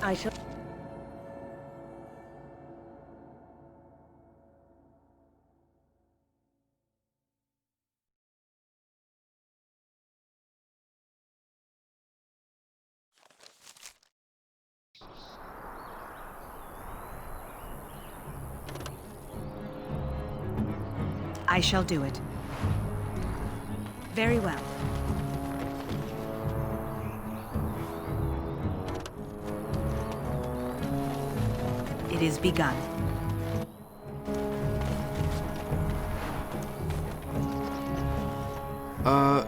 I shall... I shall do it. Very well. It is begun.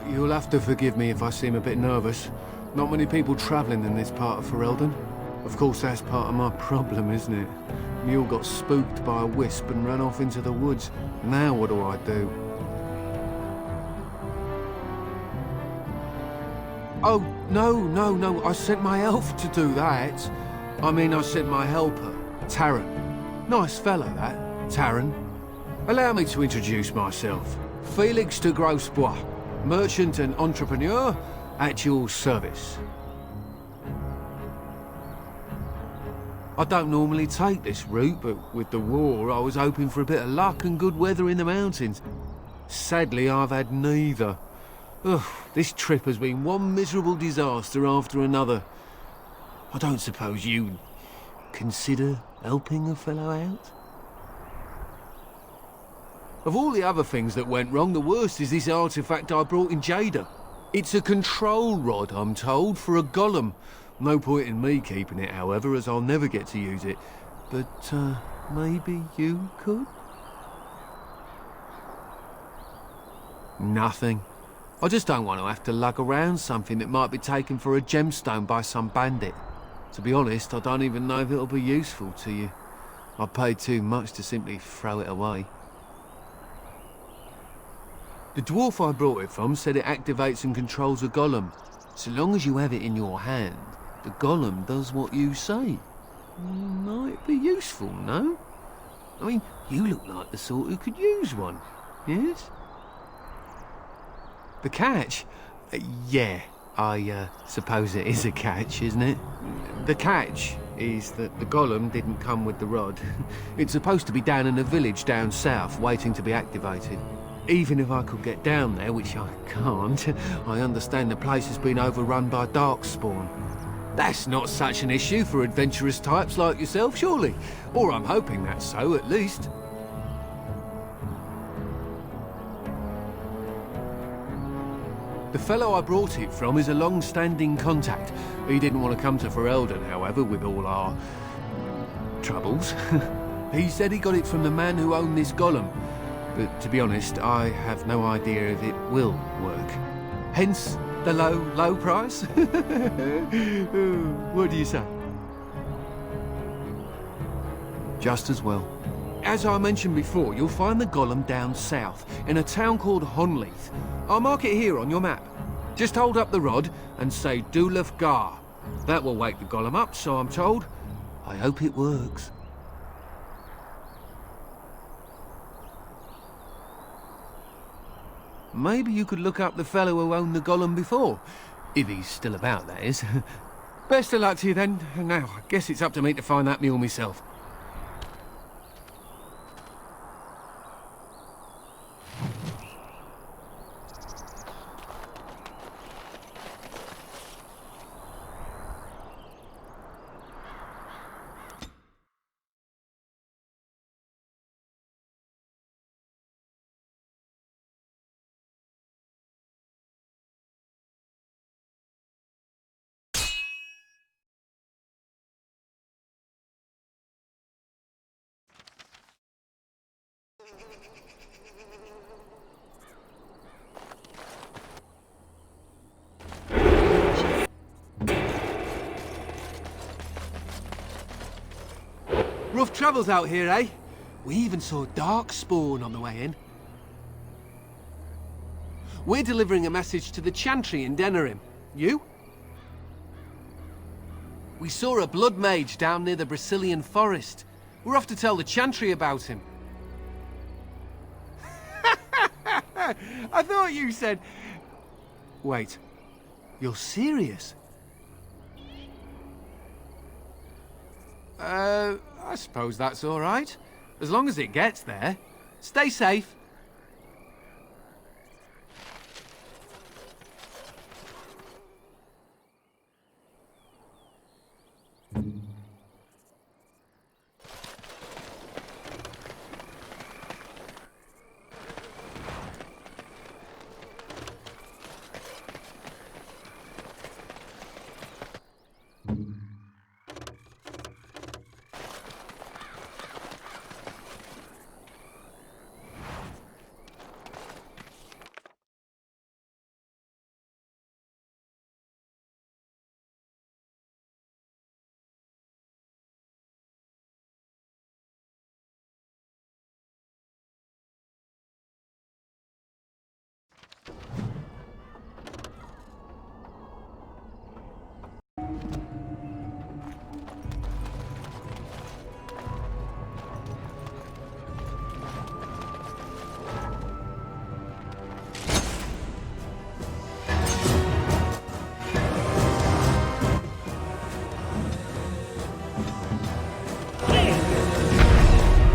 You'll have to forgive me if I seem a bit nervous. Not many people travelling in this part of Ferelden. Of course, that's part of my problem, isn't it? Mule got spooked by a wisp and ran off into the woods. Now what do I do? Oh, no, I sent my elf to do that. I mean, I sent my helper, Taran. Nice fellow, that, Taran. Allow me to introduce myself. Felix de Grosbois, merchant and entrepreneur at your service. I don't normally take this route, but with the war, I was hoping for a bit of luck and good weather in the mountains. Sadly, I've had neither. Ugh, this trip has been one miserable disaster after another. I don't suppose you'd consider helping a fellow out? Of all the other things that went wrong, the worst is this artifact I brought in Jada. It's a control rod, I'm told, for a golem. No point in me keeping it, however, as I'll never get to use it. But, maybe you could? Nothing. I just don't want to have to lug around something that might be taken for a gemstone by some bandit. To be honest, I don't even know if it'll be useful to you. I paid too much to simply throw it away. The dwarf I brought it from said it activates and controls a golem. So long as you have it in your hand, the golem does what you say. Might be useful, no? I mean, you look like the sort who could use one, yes? The catch? Yeah, I suppose it is a catch, isn't it? The catch is that the golem didn't come with the rod. It's supposed to be down in a village down south, waiting to be activated. Even if I could get down there, which I can't, I understand the place has been overrun by darkspawn. That's not such an issue for adventurous types like yourself, surely? Or I'm hoping that's so, at least. The fellow I brought it from is a long-standing contact. He didn't want to come to Ferelden, however, with all our troubles. He said he got it from the man who owned this golem. But to be honest, I have no idea if it will work. Hence the low price? What do you say? Just as well. As I mentioned before, you'll find the golem down south, in a town called Honleith. I'll mark it here on your map. Just hold up the rod and say Dulaf Gar. That will wake the golem up, so I'm told. I hope it works. Maybe you could look up the fellow who owned the golem before. If he's still about, that is. Best of luck to you then. Now, I guess it's up to me to find that mule myself. Rough travels out here, eh? We even saw darkspawn on the way in. We're delivering a message to the Chantry in Denerim. You? We saw a blood mage down near the Brazilian forest. We're off to tell the Chantry about him. I thought you said... Wait, you're serious? I suppose that's all right. As long as it gets there. Stay safe.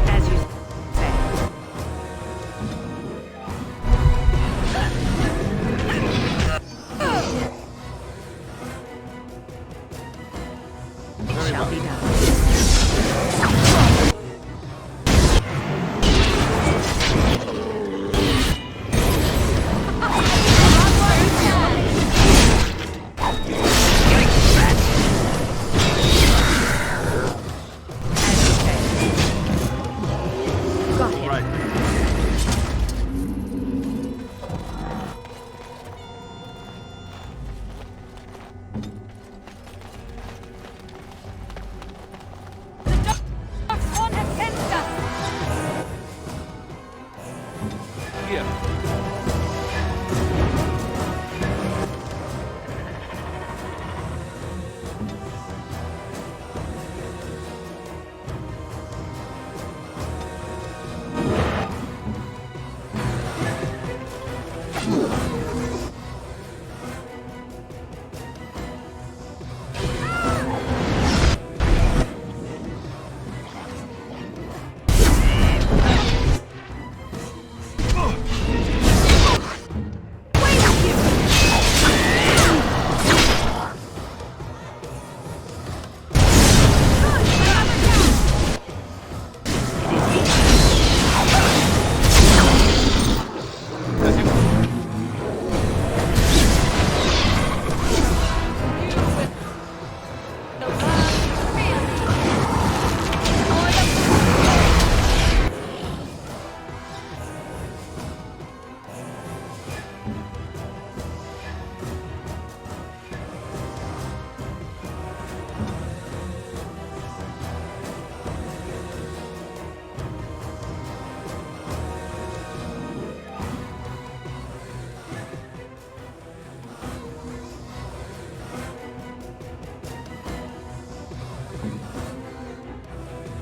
As you say. It shall be done. As you say. Got him. Right. Here.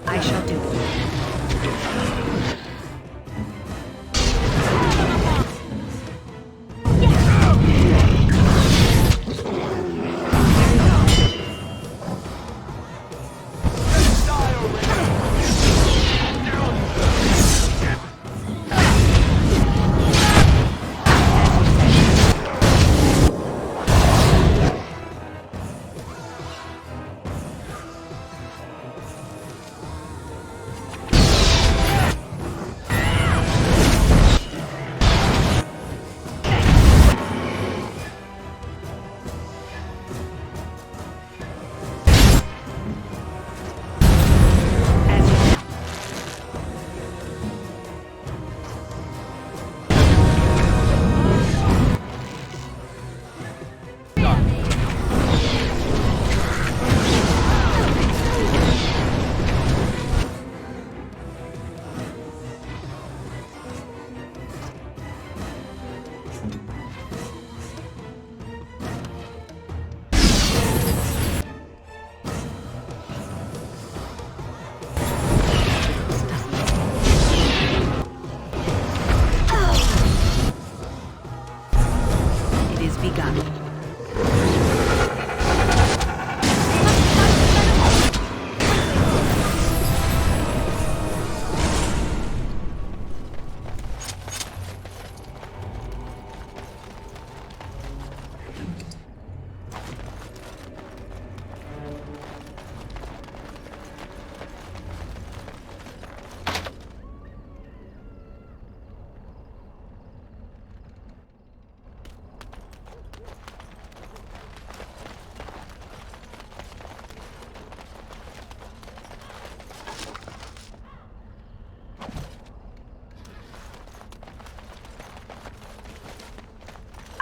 I shall do it.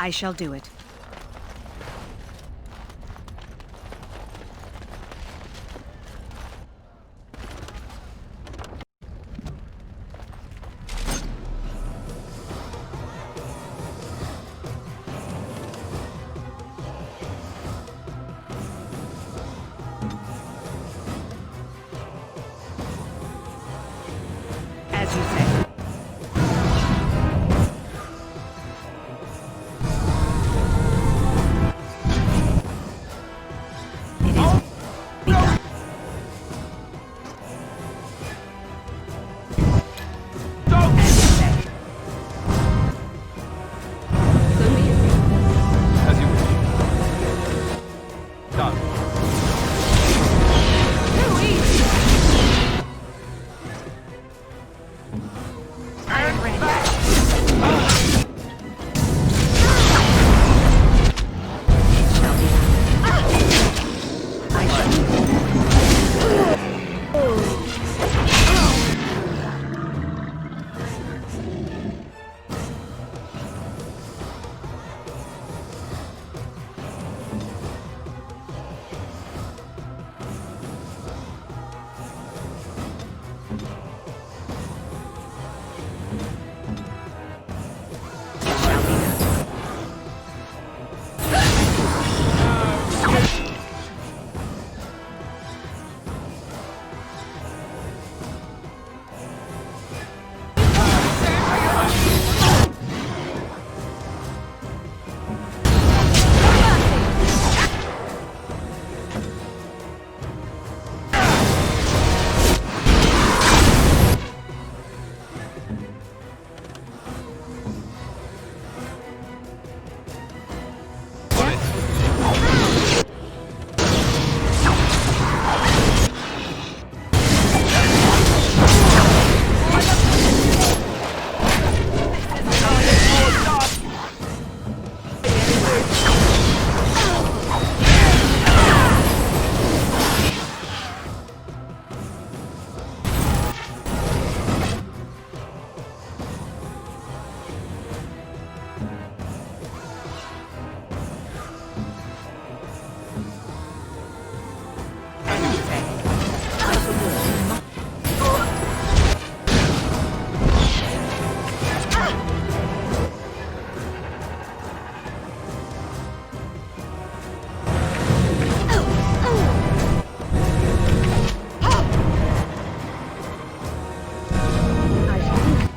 I shall do it. As you say. It is begun. As you say. So be it. As you wish. Done. Too easy. I am ready. It shall be done. I shall do it. It shall be done. As you say. I shall do it. I shall do it.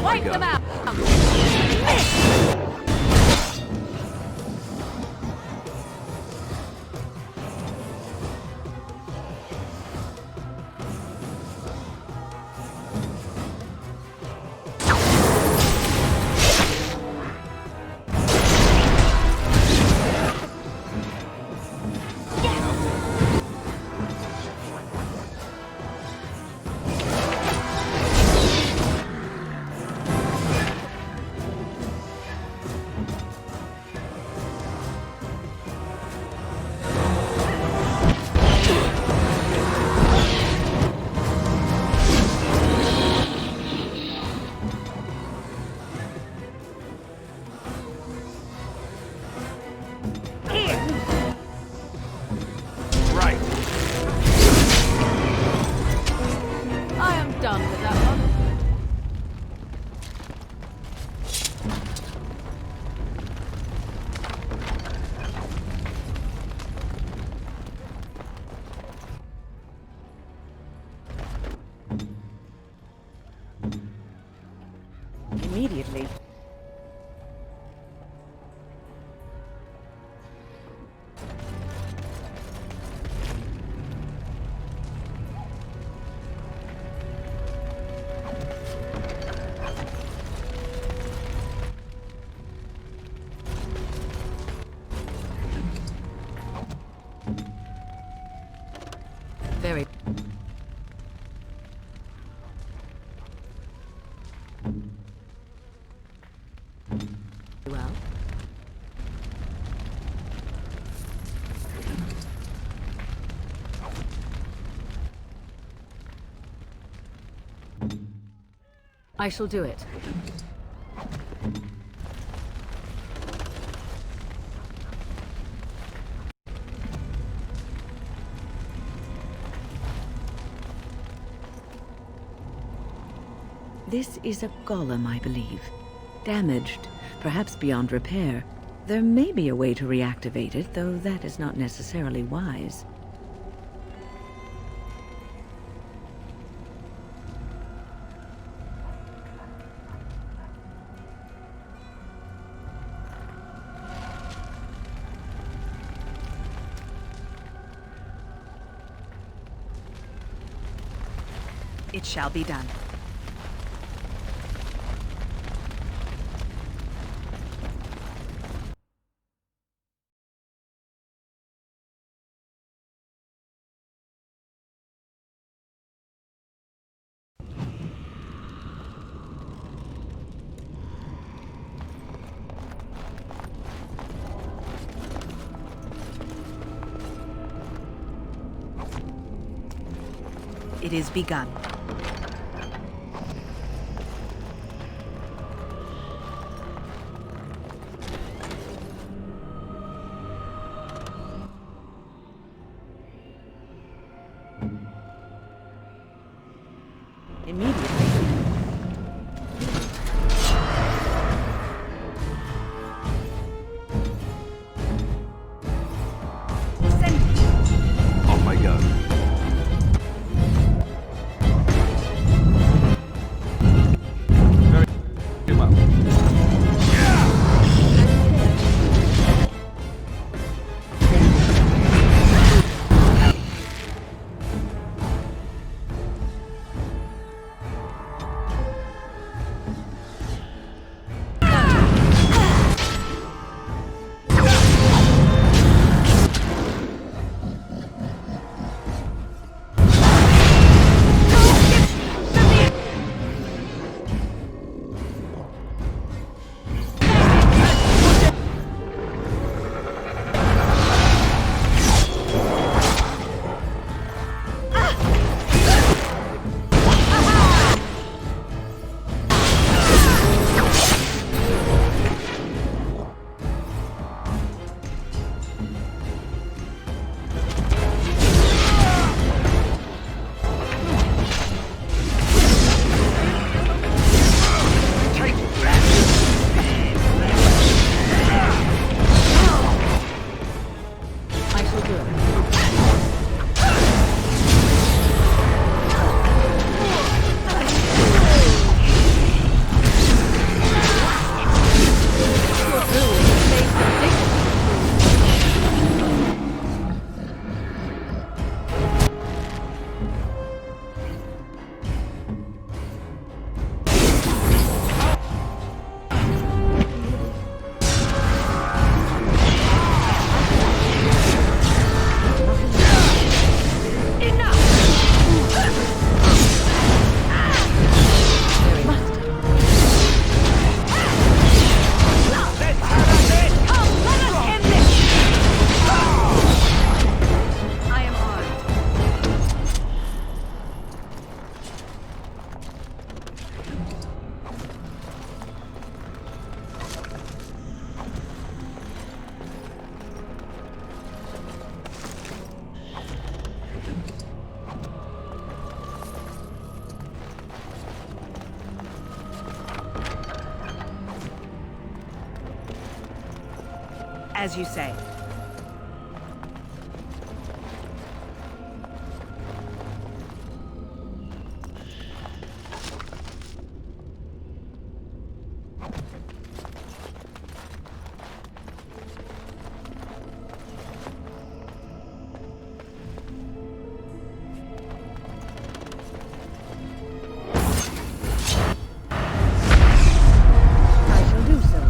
Wipe them out. I shall do it. This is a golem, I believe. Damaged, perhaps beyond repair. There may be a way to reactivate it, though that is not necessarily wise. It shall be done. It is begun. Immediately. On my go. Very well. As you say. I shall do so.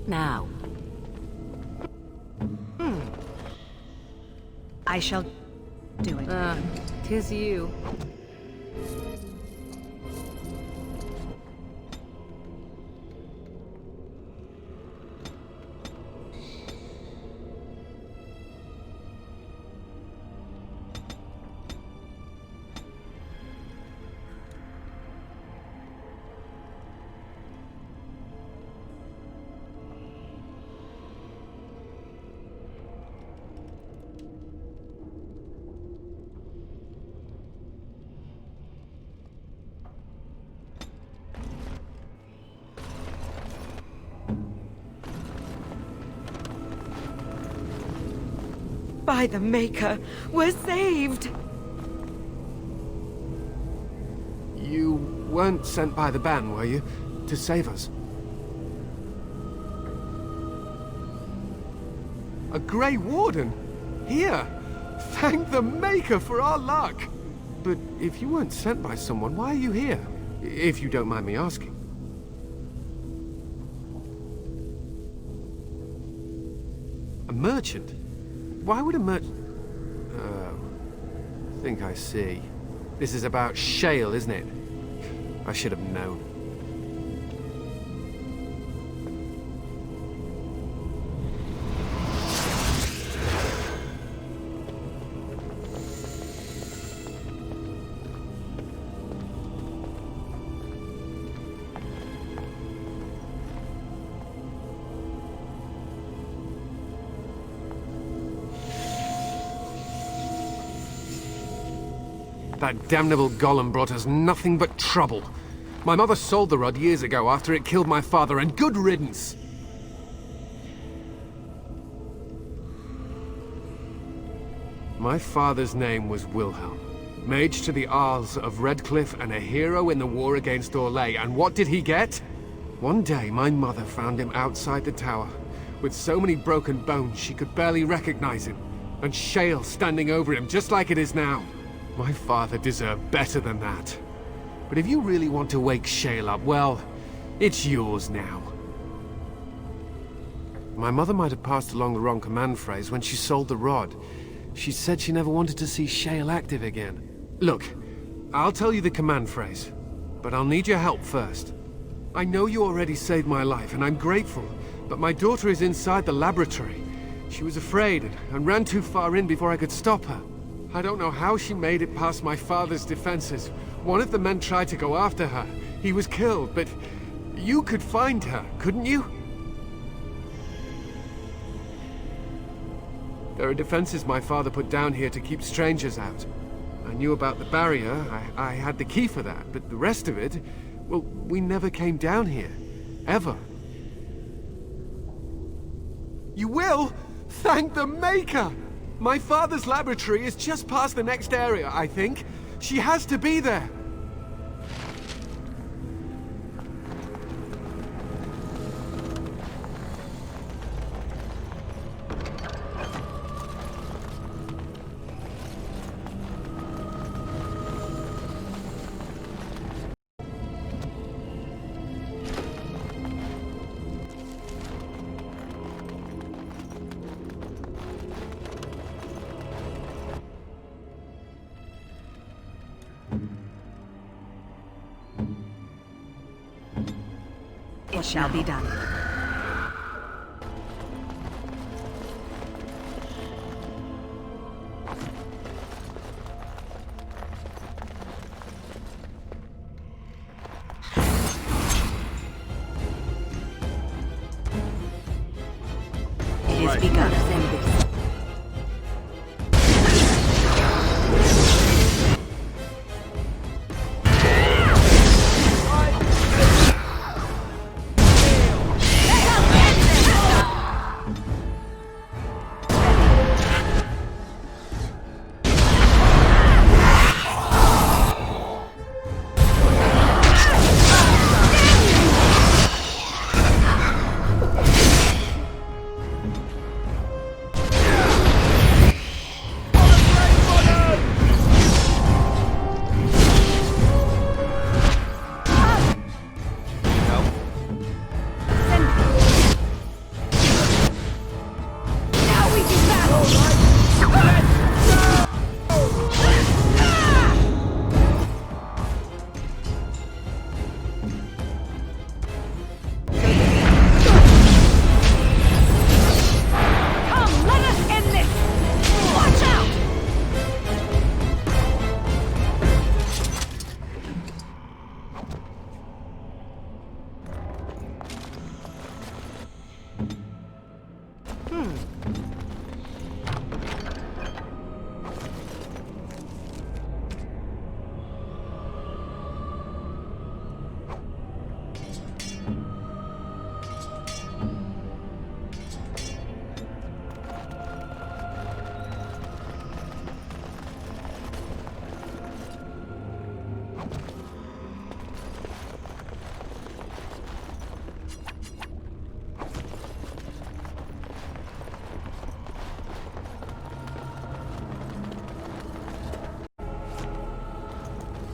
Now. I shall do it. 'Tis you. By the Maker, we're saved! You weren't sent by the ban, were you? To save us? A Grey Warden? Here! Thank the Maker for our luck! But if you weren't sent by someone, why are you here? If you don't mind me asking. A merchant? Why would a merchant... Oh, I think I see. This is about shale, isn't it? I should have known. That damnable golem brought us nothing but trouble. My mother sold the rod years ago after it killed my father, and good riddance! My father's name was Wilhelm, mage to the Arls of Redcliffe and a hero in the war against Orlais, and what did he get? One day my mother found him outside the tower, with so many broken bones she could barely recognize him, and shale standing over him just like it is now. My father deserved better than that. But if you really want to wake Shale up, well, it's yours now. My mother might have passed along the wrong command phrase when she sold the rod. She said she never wanted to see Shale active again. Look, I'll tell you the command phrase, but I'll need your help first. I know you already saved my life, and I'm grateful, but my daughter is inside the laboratory. She was afraid and ran too far in before I could stop her. I don't know how she made it past my father's defenses. One of the men tried to go after her. He was killed, but you could find her, couldn't you? There are defenses my father put down here to keep strangers out. I knew about the barrier. I had the key for that, but the rest of it, well, we never came down here. Ever. You will? Thank the Maker! My father's laboratory is just past the next area, I think. She has to be there. It shall be done. It is begun.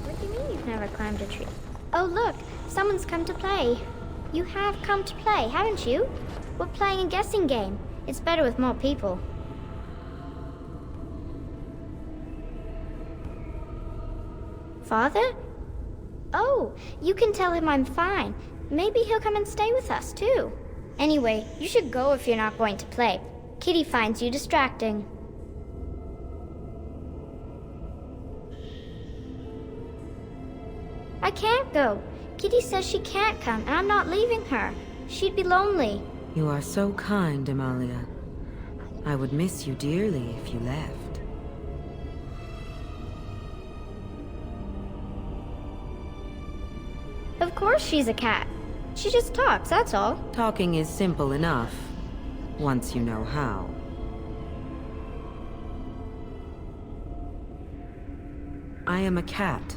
What do you mean you've never climbed a tree? Oh, look, someone's come to play. You have come to play, haven't you? We're playing a guessing game. It's better with more people. Father? Oh, you can tell him I'm fine. Maybe he'll come and stay with us, too. Anyway, you should go if you're not going to play. Kitty finds you distracting. I can't go. Kitty says she can't come, and I'm not leaving her. She'd be lonely. You are so kind, Amalia. I would miss you dearly if you left. Of course she's a cat. She just talks, that's all. Talking is simple enough, once you know how. I am a cat,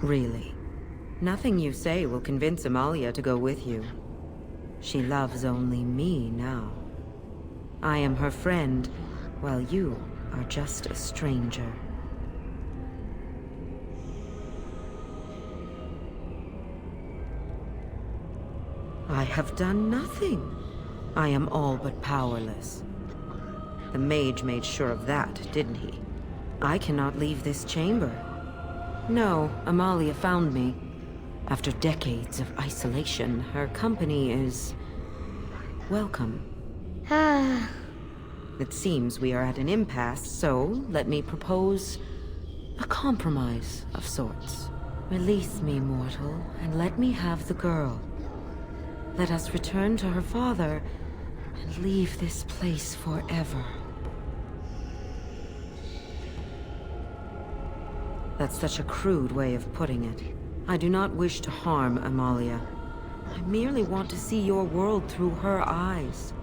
really. Nothing you say will convince Amalia to go with you. She loves only me now. I am her friend, while you are just a stranger. I have done nothing. I am all but powerless. The mage made sure of that, didn't he? I cannot leave this chamber. No, Amalia found me. After decades of isolation, her company is welcome. Ah. It seems we are at an impasse, so let me propose a compromise of sorts. Release me, mortal, and let me have the girl. Let us return to her father and leave this place forever. That's such a crude way of putting it. I do not wish to harm Amalia. I merely want to see your world through her eyes.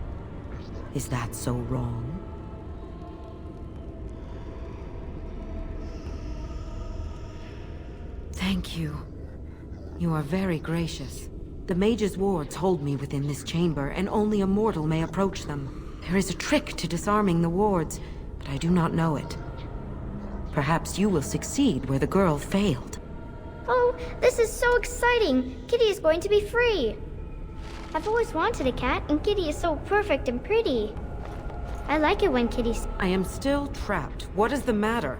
Is that so wrong? Thank you. You are very gracious. The mage's wards hold me within this chamber, and only a mortal may approach them. There is a trick to disarming the wards, but I do not know it. Perhaps you will succeed where the girl failed. Oh, this is so exciting! Kitty is going to be free! I've always wanted a cat, and Kitty is so perfect and pretty. I like it when Kitty's... I am still trapped. What is the matter?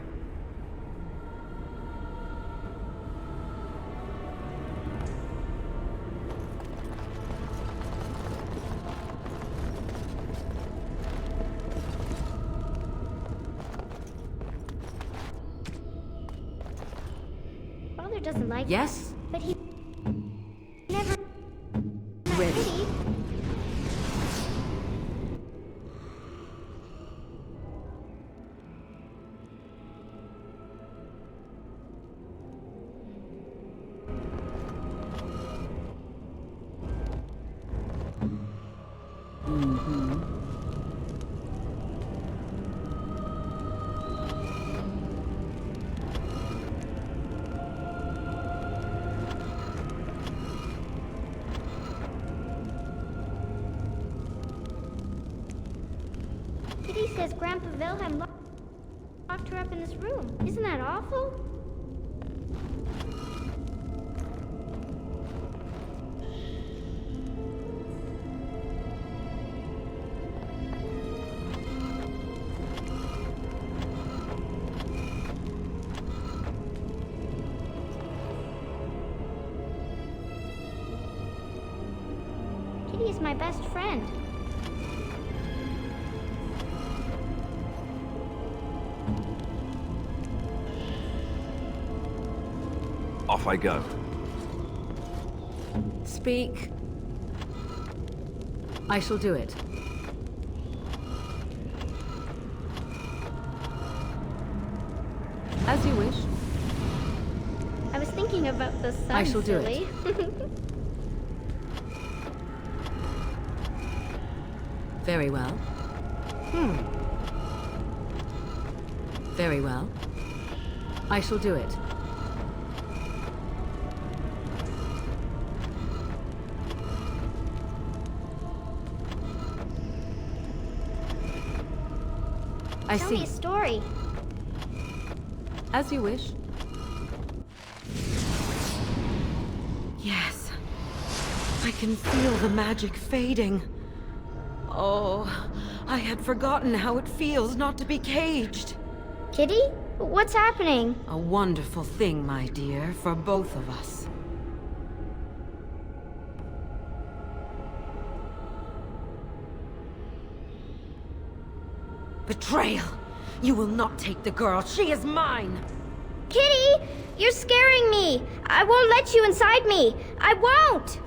Father doesn't like Yes? cats, but he never... Ready. Kitty. Kitty says Grandpa Wilhelm locked her up in this room. Isn't that awful? Kitty is my best friend. Off I go. Speak. I shall do it. As you wish. I was thinking about the sun, I shall do it. silly. Very well. Very well. I shall do it. I Tell me see. a story. As you wish. Yes. I can feel the magic fading. Oh, I had forgotten how it feels not to be caged. Kitty? What's happening? A wonderful thing, my dear, for both of us. Betrayal! You will not take the girl. She is mine! Kitty! You're scaring me! I won't let you inside me! I won't!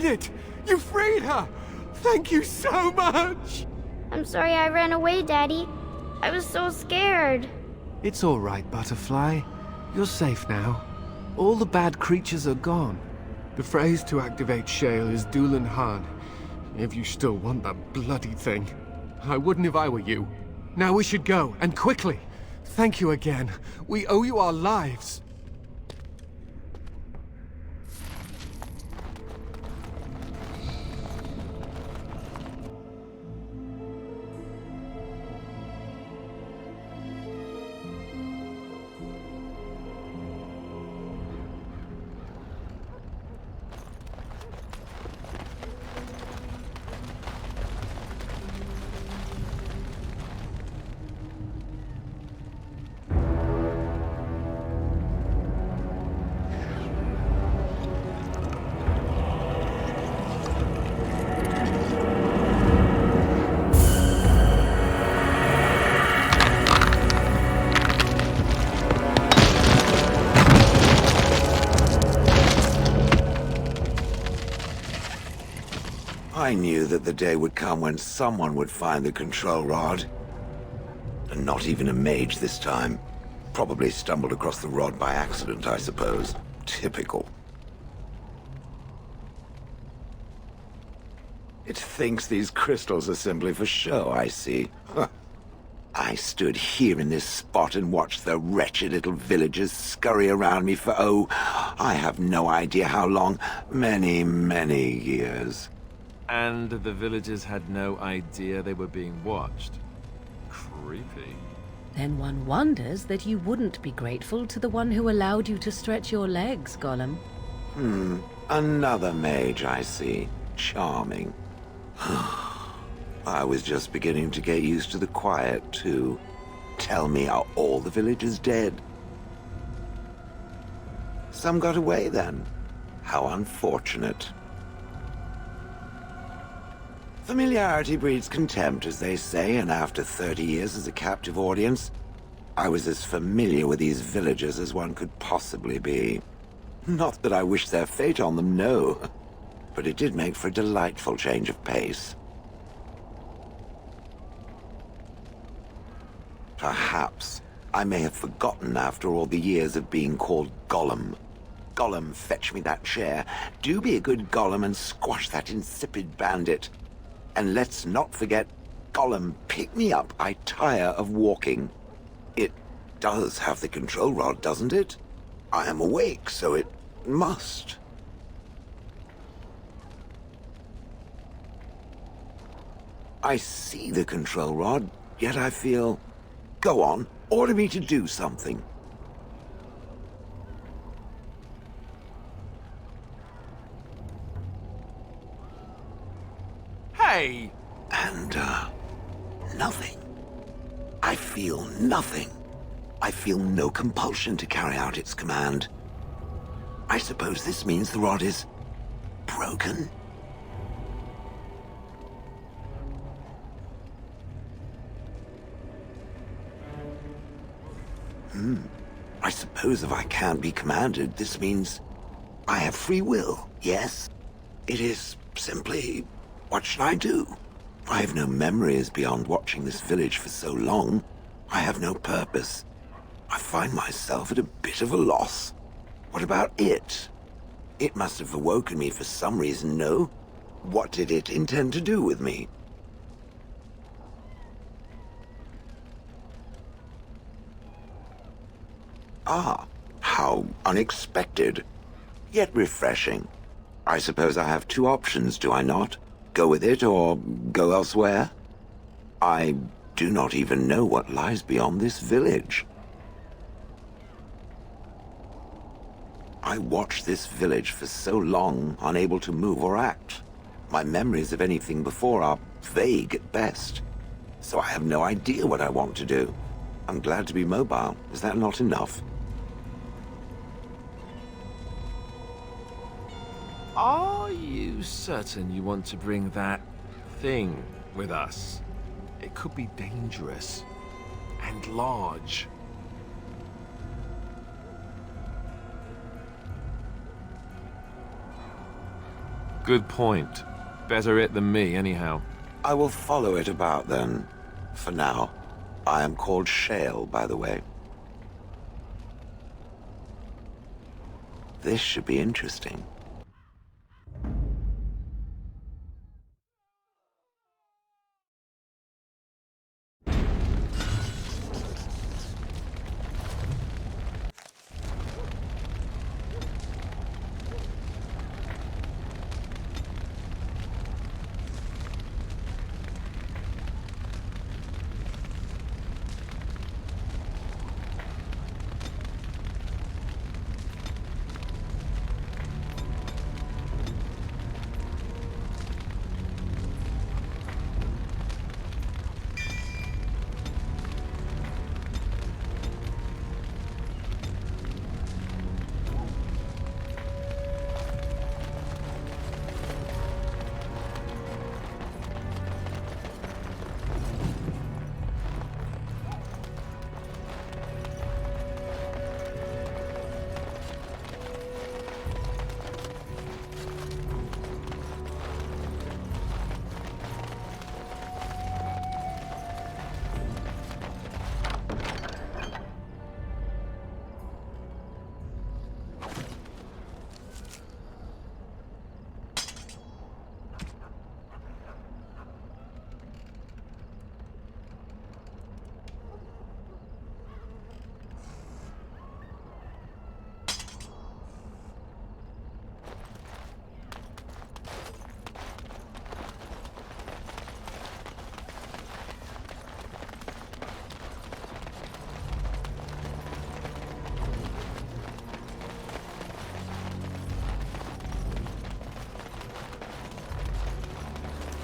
it! You freed her! Thank you so much! I'm sorry I ran away, Daddy. I was so scared. It's all right, Butterfly. You're safe now. All the bad creatures are gone. The phrase to activate Shale is Dulan Han. If you still want that bloody thing. I wouldn't if I were you. Now we should go, and quickly. Thank you again. We owe you our lives. I knew that the day would come when someone would find the control rod. And not even a mage this time. Probably stumbled across the rod by accident, I suppose. Typical. It thinks these crystals are simply for show, I see. Huh. I stood here in this spot and watched the wretched little villagers scurry around me for, oh, I have no idea how long. Many, many years. And the villagers had no idea they were being watched. Creepy. Then one wonders that you wouldn't be grateful to the one who allowed you to stretch your legs, Gollum. Another mage, I see. Charming. I was just beginning to get used to the quiet, too. Tell me, are all the villagers dead? Some got away, then. How unfortunate. Familiarity breeds contempt, as they say, and after 30 years as a captive audience, I was as familiar with these villagers as one could possibly be. Not that I wish their fate on them, no. But it did make for a delightful change of pace. Perhaps I may have forgotten after all the years of being called Gollum. Gollum, fetch me that chair. Do be a good Gollum and squash that insipid bandit. And let's not forget, Gollum, pick me up. I tire of walking. It does have the control rod, doesn't it? I am awake, so it must. I see the control rod, yet I feel... Go on, order me to do something. Hey! And, nothing. I feel nothing. I feel no compulsion to carry out its command. I suppose this means the rod is... broken? I suppose if I can't be commanded, this means I have free will, yes? It is simply... what should I do? I have no memories beyond watching this village for so long. I have no purpose. I find myself at a bit of a loss. What about it? It must have awoken me for some reason, no? What did it intend to do with me? Ah, how unexpected. Yet refreshing. I suppose I have two options, do I not? Go with it or go elsewhere? I do not even know what lies beyond this village. I watched this village for so long, unable to move or act. My memories of anything before are vague at best. So I have no idea what I want to do. I'm glad to be mobile. Is that not enough? Are you certain you want to bring that thing with us? It could be dangerous and large. Good point. Better it than me, anyhow. I will follow it about then. For now. I am called Shale, by the way. This should be interesting.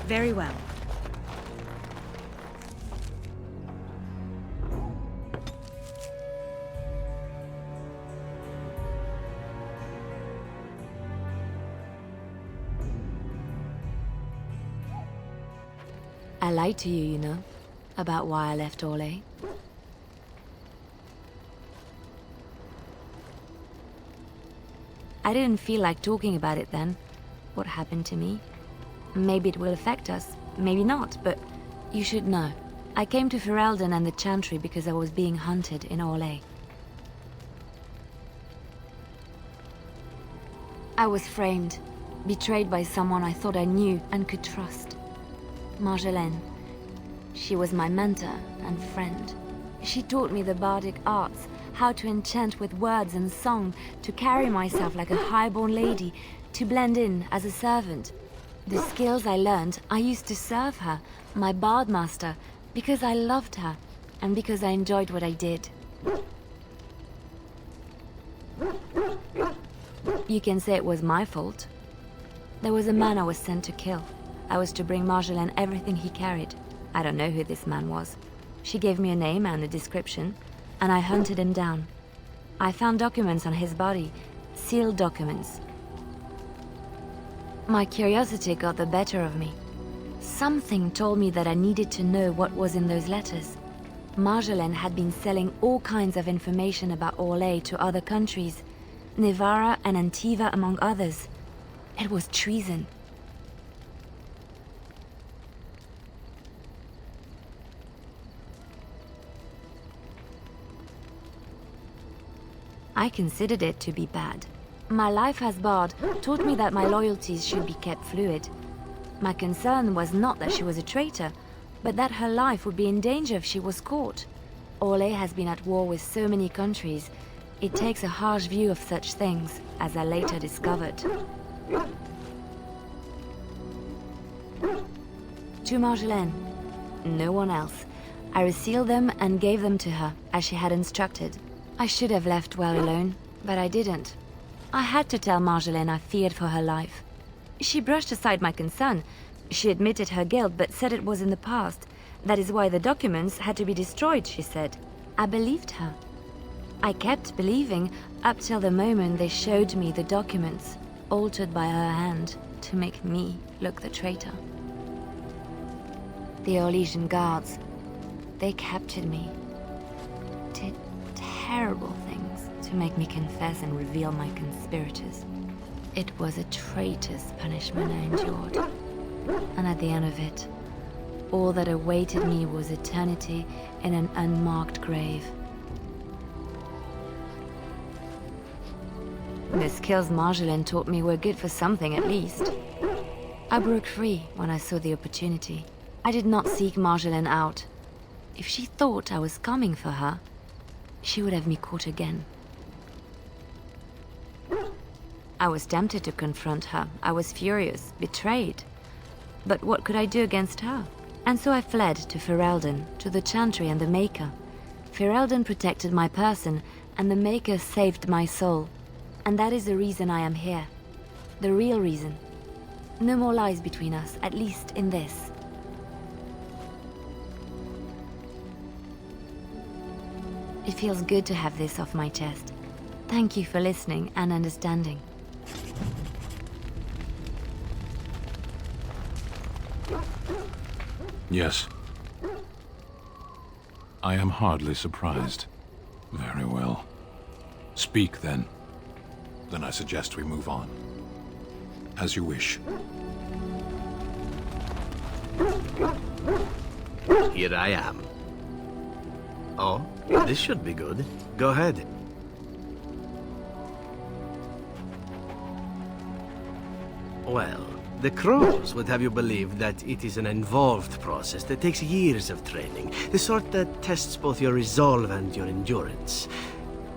Very well. I lied to you, you know, about why I left Orlais. I didn't feel like talking about it then, what happened to me. Maybe it will affect us, maybe not, but you should know. I came to Ferelden and the Chantry because I was being hunted in Orlais. I was framed, betrayed by someone I thought I knew and could trust. Marjolaine. She was my mentor and friend. She taught me the bardic arts, how to enchant with words and song, to carry myself like a highborn lady, to blend in as a servant. The skills I learned, I used to serve her, my bard master, because I loved her, and because I enjoyed what I did. You can say it was my fault. There was a man I was sent to kill. I was to bring Marjolaine everything he carried. I don't know who this man was. She gave me a name and a description, and I hunted him down. I found documents on his body, sealed documents. My curiosity got the better of me. Something told me that I needed to know what was in those letters. Marjolaine had been selling all kinds of information about Orlais to other countries, Nevarra and Antiva among others. It was treason. I considered it to be bad. My life as bard taught me that my loyalties should be kept fluid. My concern was not that she was a traitor, but that her life would be in danger if she was caught. Orlais has been at war with so many countries. It takes a harsh view of such things, as I later discovered. To Marjolaine. No one else. I resealed them and gave them to her, as she had instructed. I should have left well alone, but I didn't. I had to tell Marjolaine I feared for her life. She brushed aside my concern. She admitted her guilt, but said it was in the past. That is why the documents had to be destroyed, she said. I believed her. I kept believing up till the moment they showed me the documents, altered by her hand, to make me look the traitor. The Orlesian guards, they captured me. Did terrible things to make me confess and reveal my conspirators. It was a traitor's punishment I endured. And at the end of it, all that awaited me was eternity in an unmarked grave. The skills Marjolaine taught me were good for something at least. I broke free when I saw the opportunity. I did not seek Marjolaine out. If she thought I was coming for her, she would have me caught again. I was tempted to confront her. I was furious, betrayed. But what could I do against her? And so I fled to Ferelden, to the Chantry and the Maker. Ferelden protected my person, and the Maker saved my soul. And that is the reason I am here. The real reason. No more lies between us, at least in this. It feels good to have this off my chest. Thank you for listening and understanding. Yes. I am hardly surprised. Very well. Speak, then. Then I suggest we move on. As you wish. Here I am. Oh, this should be good. Go ahead. Well, the Crows would have you believe that it is an involved process that takes years of training, the sort that tests both your resolve and your endurance.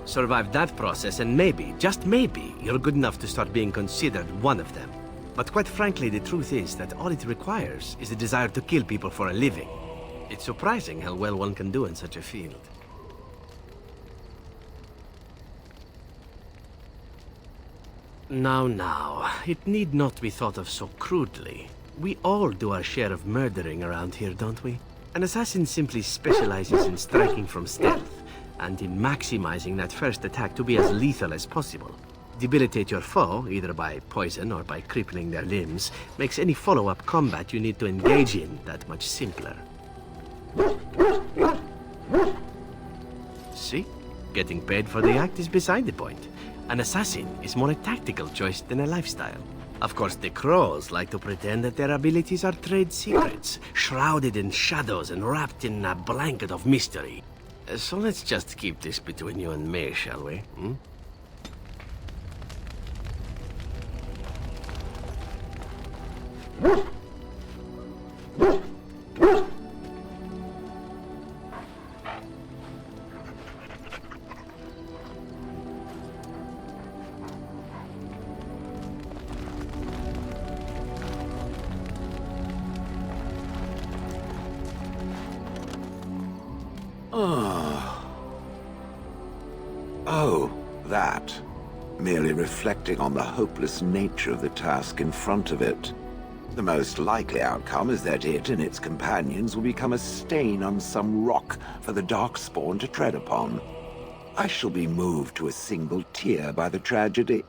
Survive that process and maybe, just maybe, you're good enough to start being considered one of them. But quite frankly, the truth is that all it requires is a desire to kill people for a living. It's surprising how well one can do in such a field. Now, it need not be thought of so crudely. We all do our share of murdering around here, don't we? An assassin simply specializes in striking from stealth, and in maximizing that first attack to be as lethal as possible. Debilitate your foe, either by poison or by crippling their limbs, makes any follow-up combat you need to engage in that much simpler. See? Getting paid for the act is beside the point. An assassin is more a tactical choice than a lifestyle. Of course, the Crows like to pretend that their abilities are trade secrets, shrouded in shadows and wrapped in a blanket of mystery. So let's just keep this between you and me, shall we? Hmm? Oh, that. Merely reflecting on the hopeless nature of the task in front of it. The most likely outcome is that it and its companions will become a stain on some rock for the Darkspawn to tread upon. I shall be moved to a single tear by the tragedy.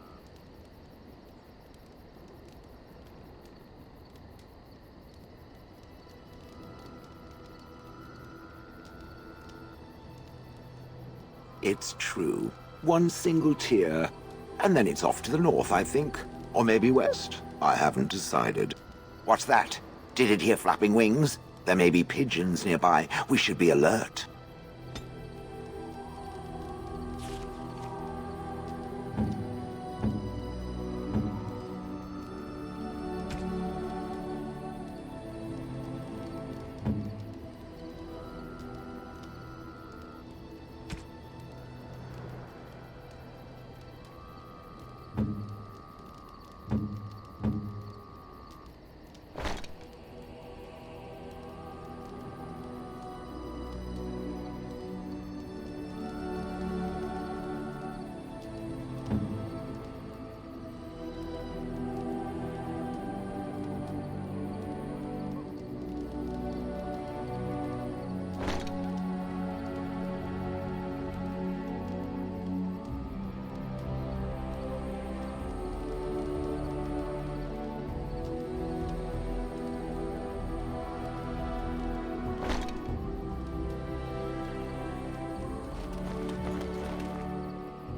It's true. One single tear, and then it's off to the north, I think. Or maybe west. I haven't decided. What's that? Did it hear flapping wings? There may be pigeons nearby. We should be alert.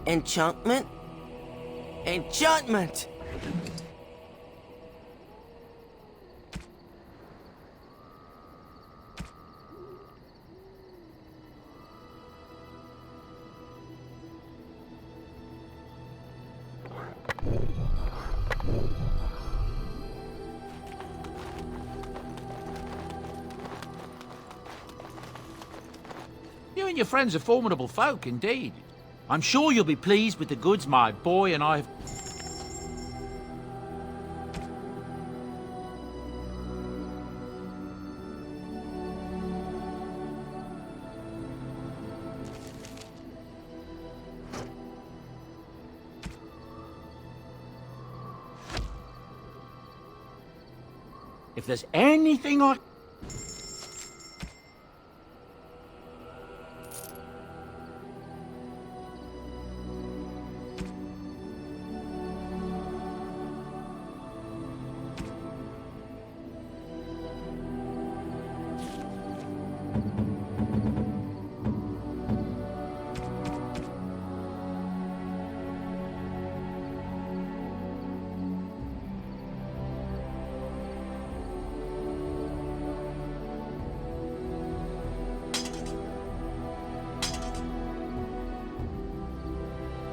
Enchantment? Enchantment! You and your friends are formidable folk, indeed. I'm sure you'll be pleased with the goods my boy and I have... If there's anything I...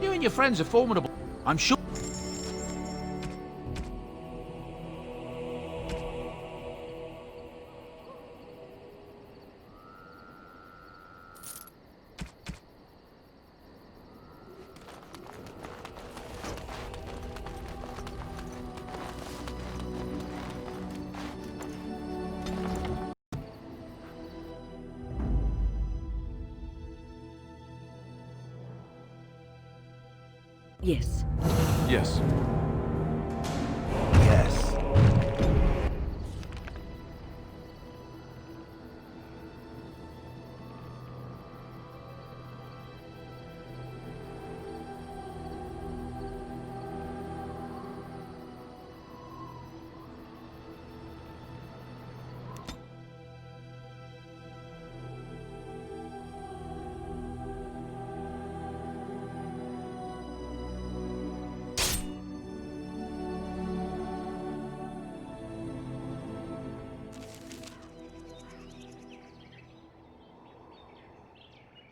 You and your friends are formidable. I'm sure... Yes. Yes. Yes.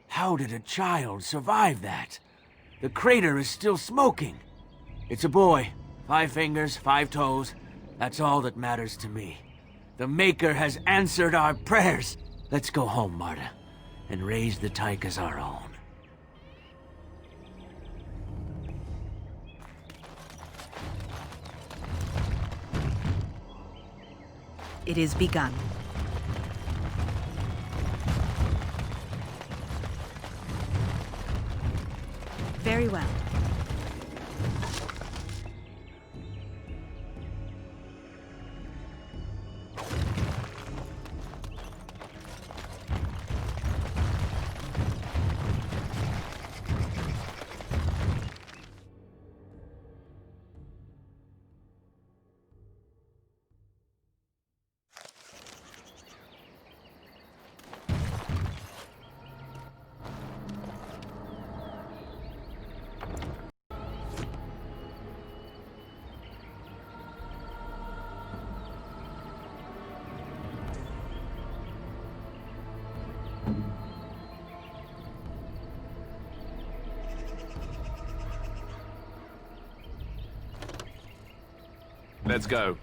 How did a child survive that? The crater is still smoking. It's a boy. 5 fingers, 5 toes. That's all that matters to me. The Maker has answered our prayers. Let's go home, Marta, and raise the tyke as our own. It is begun. Very well. Let's go.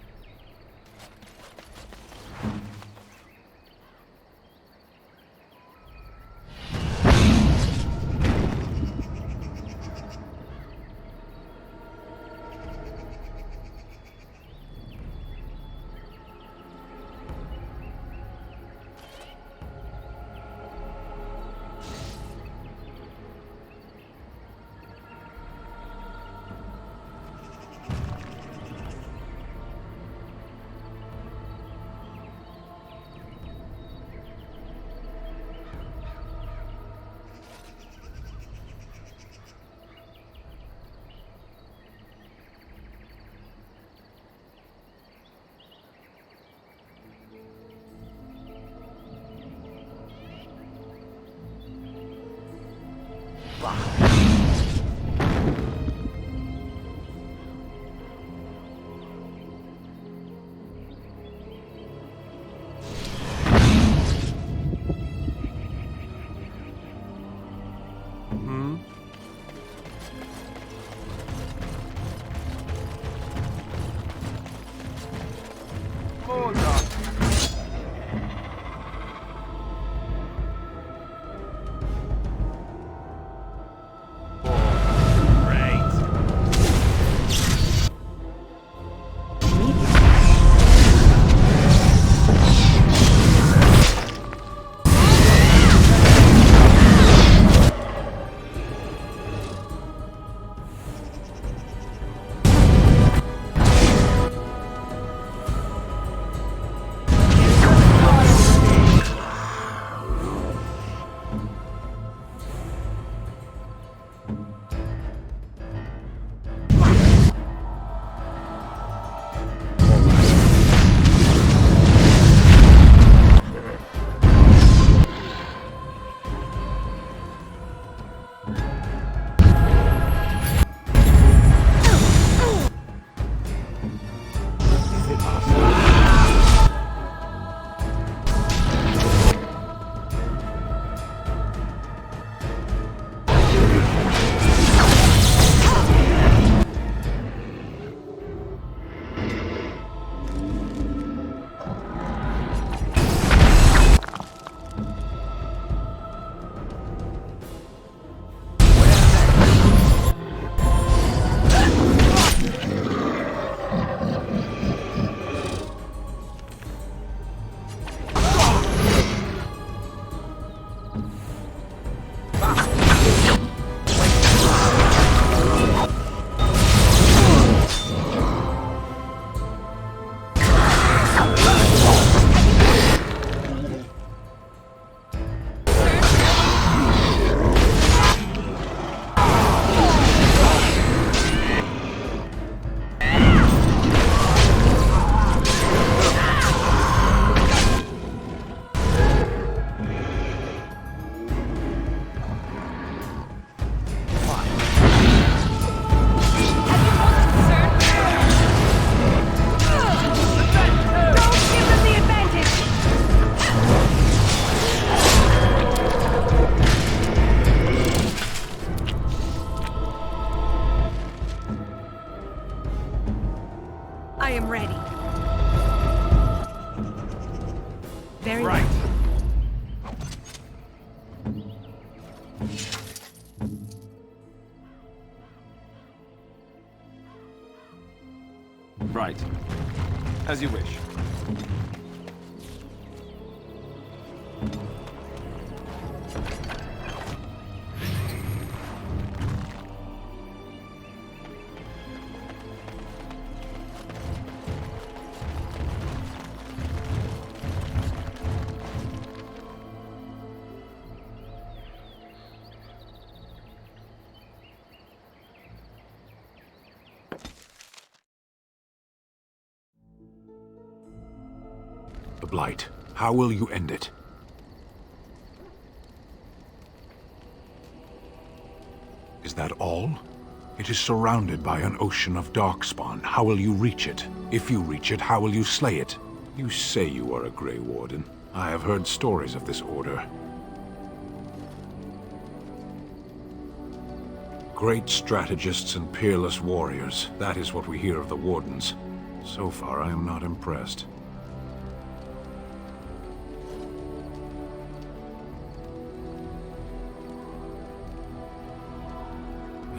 I am ready. Very Right. Right. As you wish. The Blight. How will you end it? Is that all? It is surrounded by an ocean of darkspawn. How will you reach it? If you reach it, how will you slay it? You say you are a Grey Warden. I have heard stories of this order. Great strategists and peerless warriors. That is what we hear of the Wardens. So far, I am not impressed.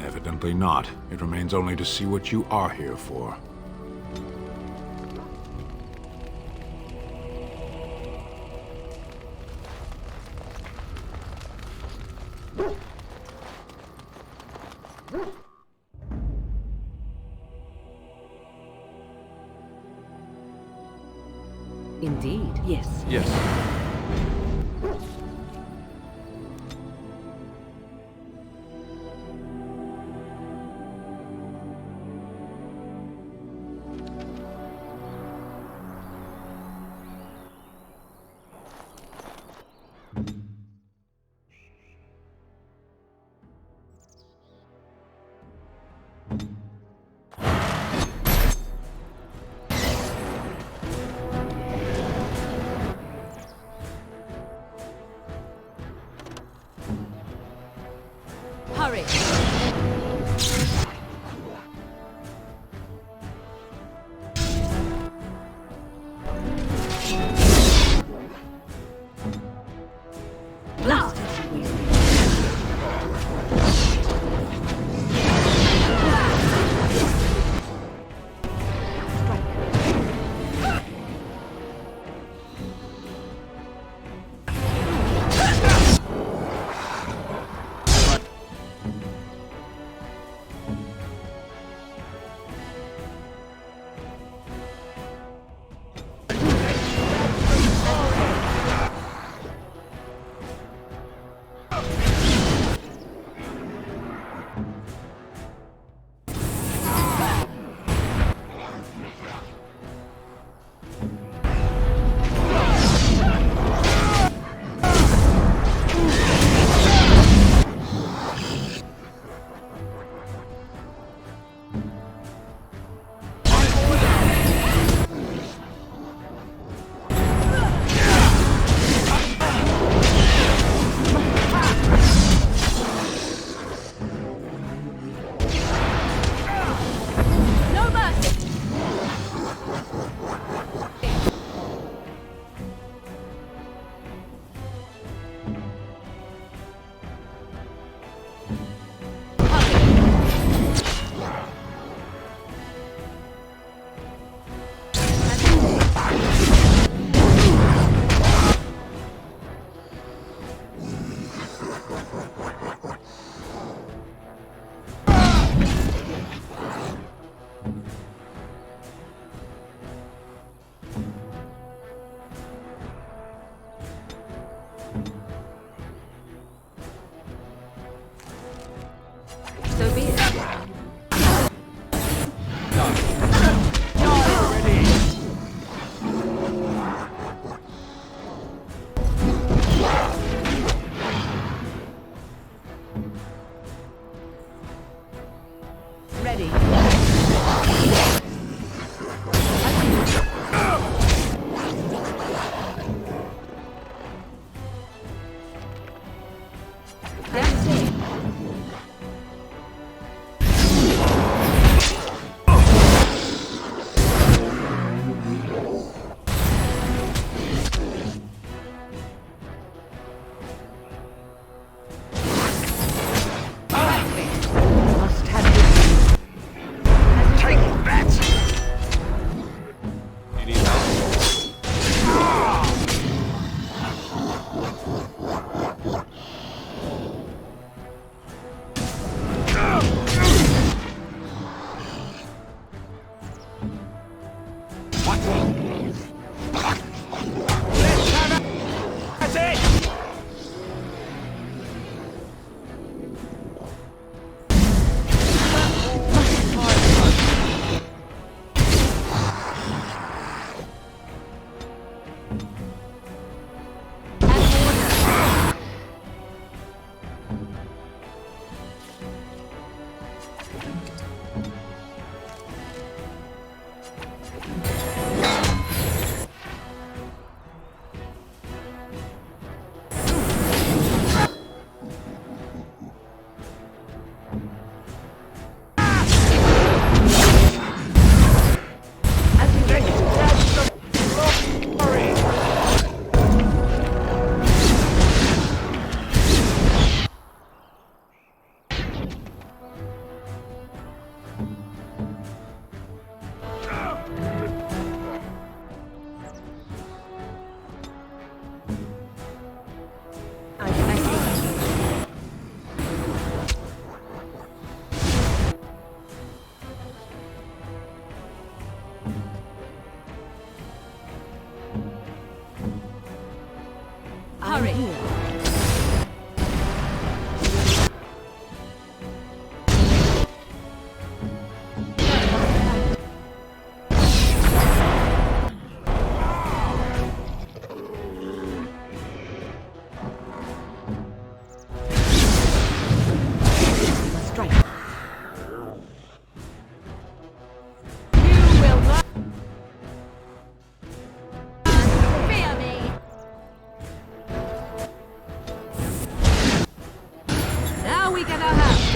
Evidently not. It remains only to see what you are here for. Indeed. yes. Yes. Hurry! So be it. Ready. That's it. Hurry. Now we can have.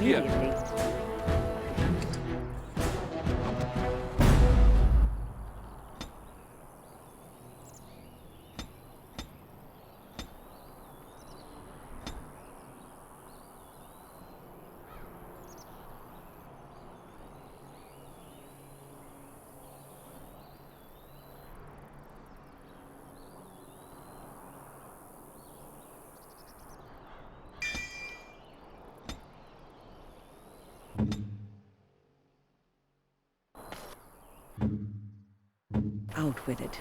Immediately. Out with it.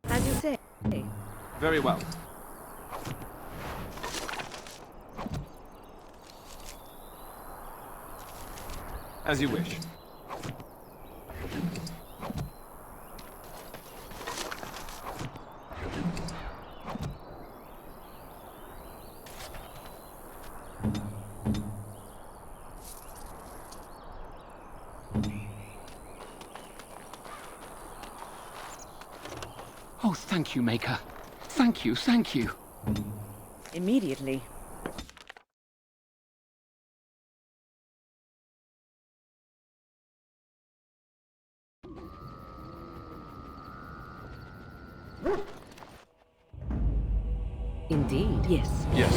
As you say. Very well. As you wish. Oh, thank you, Maker. Thank you, thank you. Immediately. Indeed. Yes. Yes.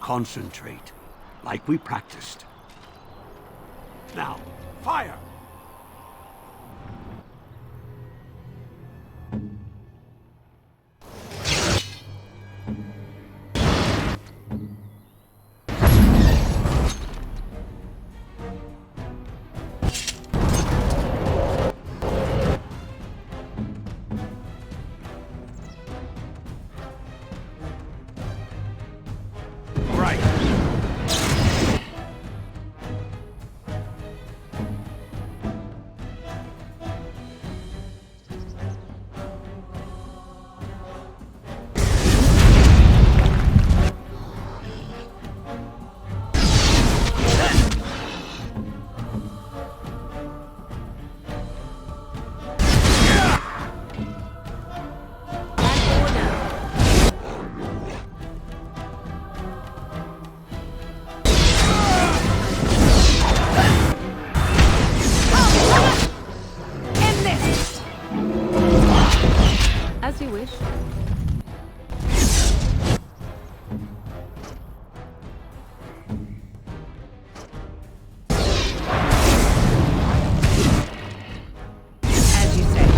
Concentrate, like we practiced. Now, fire! As you wish. As you say.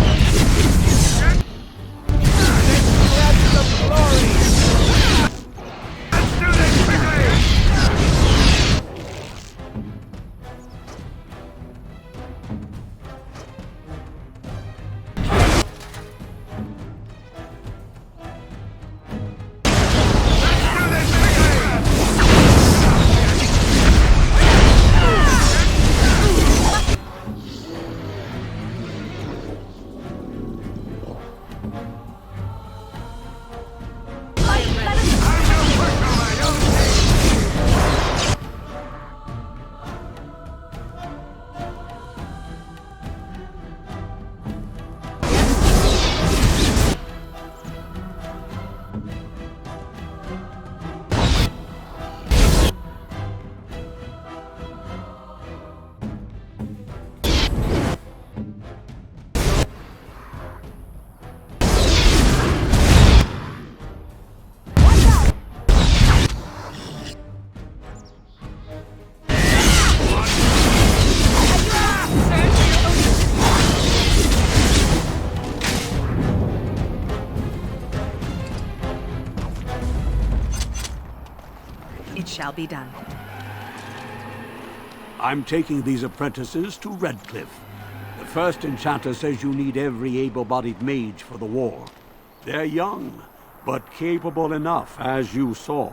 It shall be done. I'm taking these apprentices to Redcliffe. The first enchanter says you need every able-bodied mage for the war. They're young, but capable enough, as you saw.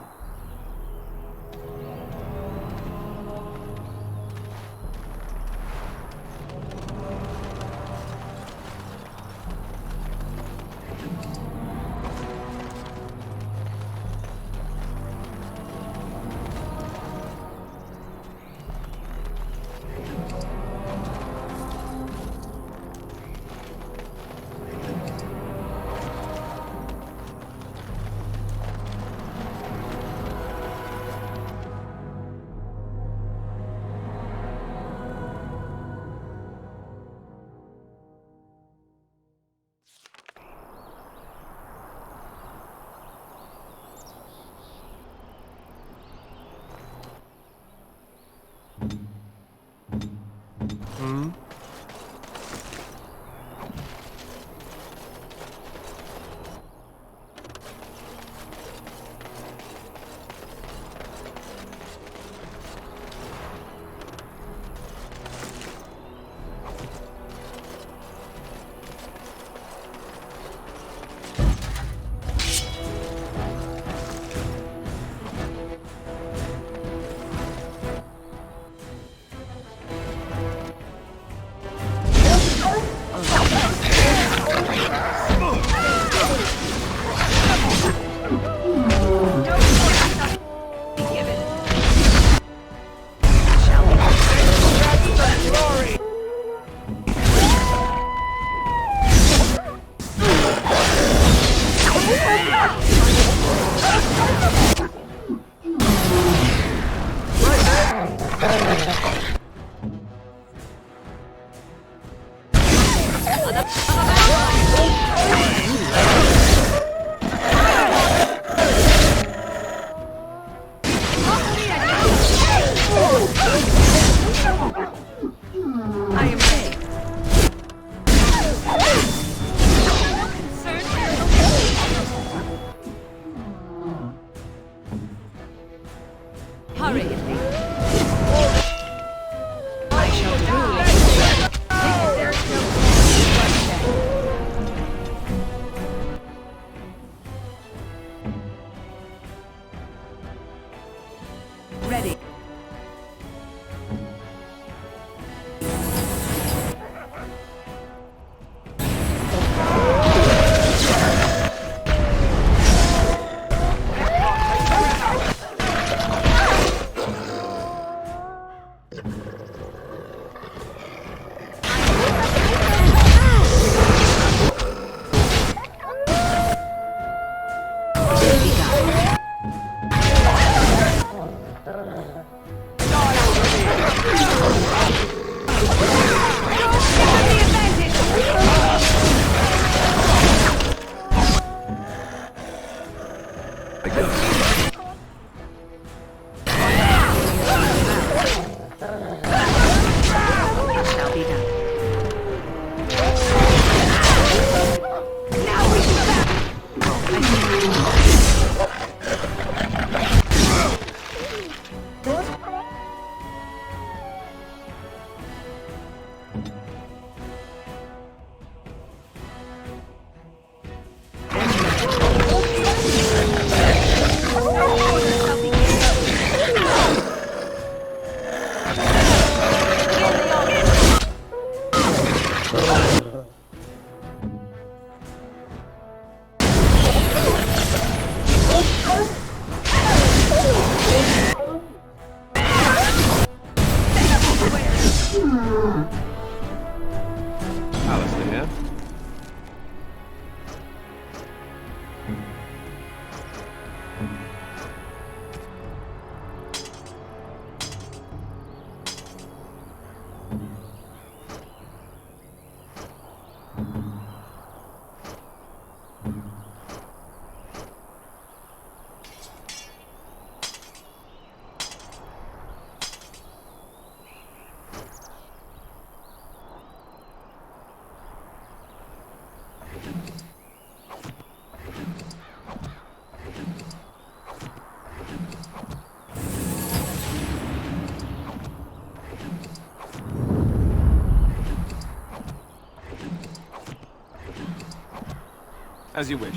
As you wish.